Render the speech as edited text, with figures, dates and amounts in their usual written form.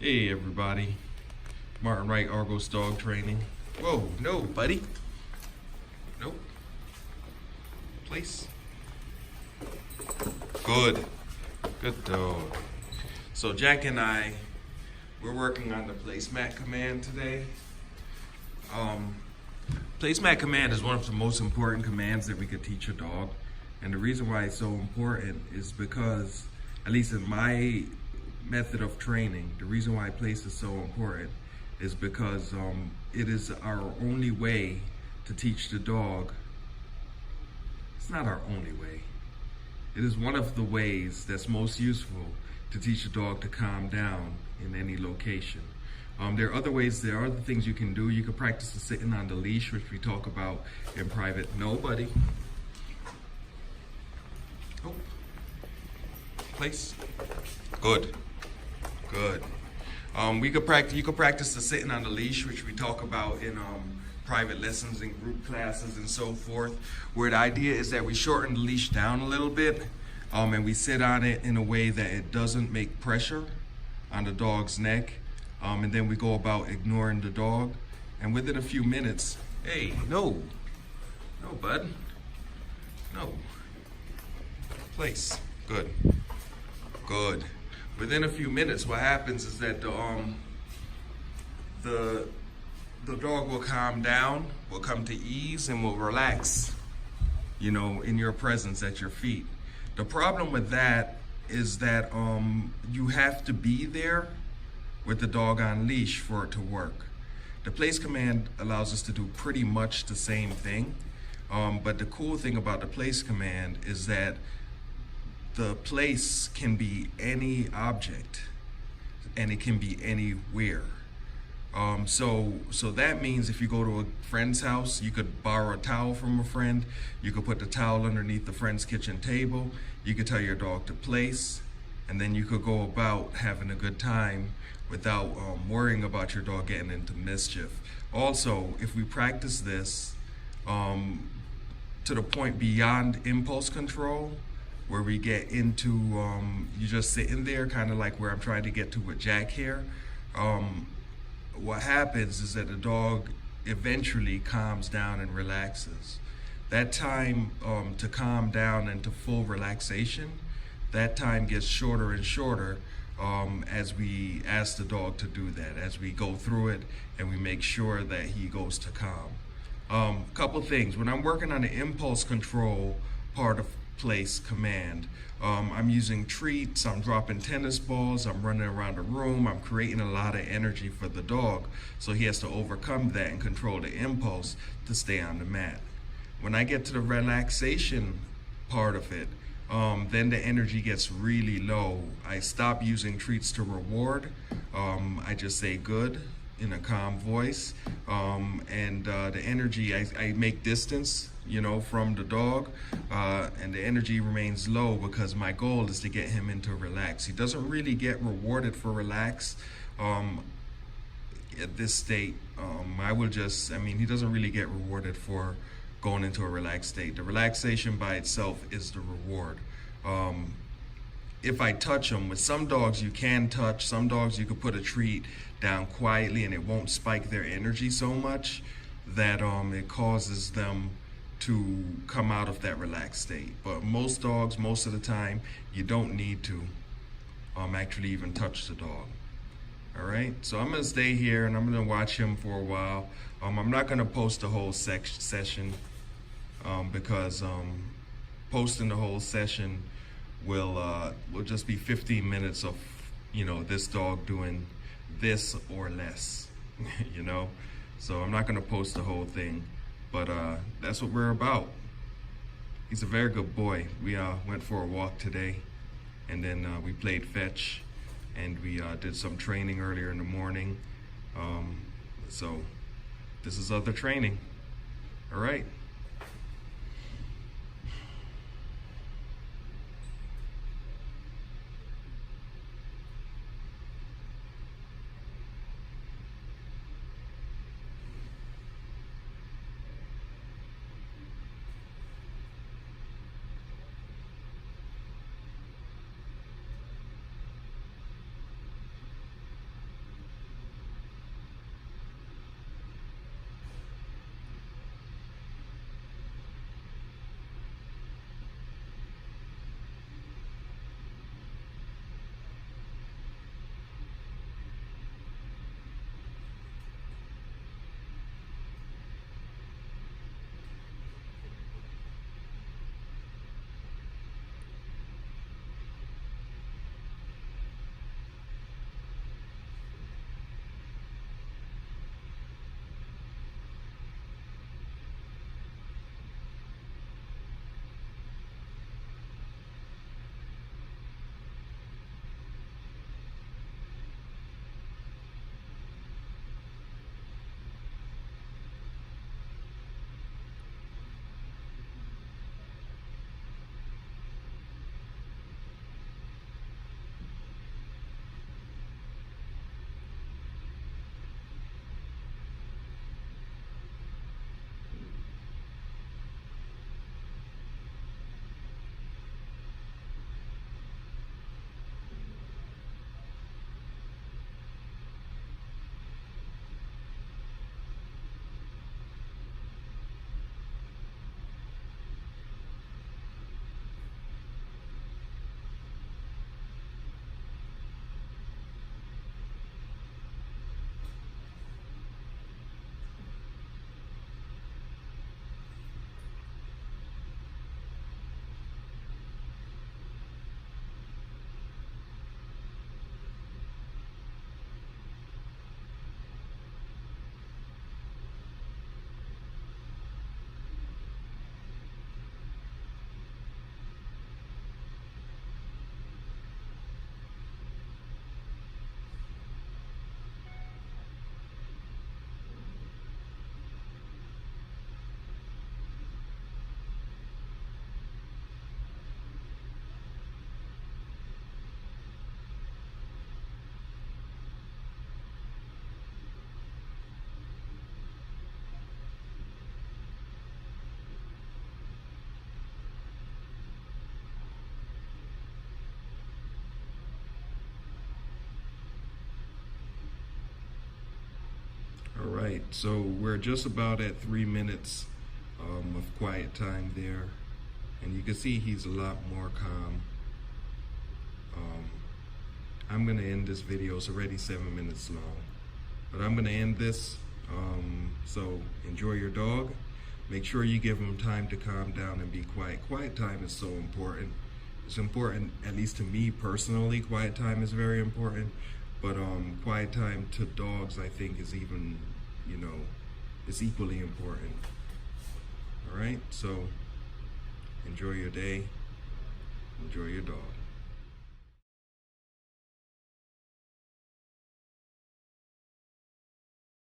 Hey everybody, Martin Wright, Argos Dog Training. Whoa, no buddy. Nope. Place. Good. Good dog. So Jack and I, we're working on the placemat command today. Placemat command is one of the most important commands that we could teach a dog. And the reason why it's so important is because, at least in my method of training, the reason why place is so important is because it is our only way to teach the dog. It's not our only way. It is one of the ways that's most useful to teach a dog to calm down in any location. There are other ways, there are other things you can do. You can practice the sitting on the leash, which we talk about in private. No, buddy. Oh. Place. Good. Good. You could practice the sitting on the leash, which we talk about in private lessons and group classes and so forth, where the idea is that we shorten the leash down a little bit and we sit on it in a way that it doesn't make pressure on the dog's neck, and then we go about ignoring the dog, and within a few minutes, hey, no, bud, no, place, good. Within a few minutes, what happens is that the dog will calm down, will come to ease, and will relax, in your presence at your feet. The problem with that is that you have to be there with the dog on leash for it to work. The place command allows us to do pretty much the same thing, but the cool thing about the place command is that the place can be any object and it can be anywhere. So that means if you go to a friend's house, you could borrow a towel from a friend, you could put the towel underneath the friend's kitchen table, you could tell your dog to place, and then you could go about having a good time without worrying about your dog getting into mischief. Also, if we practice this to the point beyond impulse control, where we get into you just sitting there, kind of like where I'm trying to get to with Jack here, what happens is that the dog eventually calms down and relaxes. That time to calm down and to full relaxation, that time gets shorter and shorter as we ask the dog to do that, as we go through it and we make sure that he goes to calm. Couple things. When I'm working on the impulse control part of place command, I'm using treats, I'm dropping tennis balls, I'm running around the room, I'm creating a lot of energy for the dog, so he has to overcome that and control the impulse to stay on the mat. When I get to the relaxation part of it, then the energy gets really low. I stop using treats to reward. I just say good in a calm voice, and the energy, I make distance from the dog, and the energy remains low because my goal is to get him into relax. He doesn't really get rewarded for relax at this state. He doesn't really get rewarded for going into a relaxed state. The relaxation by itself is the reward. If I touch them, with some dogs you can touch, some dogs you could put a treat down quietly and it won't spike their energy so much that it causes them to come out of that relaxed state. But most dogs, most of the time, you don't need to actually even touch the dog. All right, so I'm gonna stay here and I'm gonna watch him for a while. I'm not gonna post the whole session because posting the whole session will just be 15 minutes of this dog doing this or less. So I'm not gonna post the whole thing, but that's what we're about. He's a very good boy. We went for a walk today, and then we played fetch, and we did some training earlier in the morning. So this is other training. All right. right, so we're just about at 3 minutes of quiet time there, and you can see he's a lot more calm. I'm gonna end this video. It's already 7 minutes long, but I'm gonna end this. So enjoy your dog. Make sure you give him time to calm down and be quiet. Quiet time is so important. It's important, at least to me personally. Quiet time is very important, but quiet time to dogs, I think, is even, it's equally important. All right, so enjoy your day, enjoy your dog.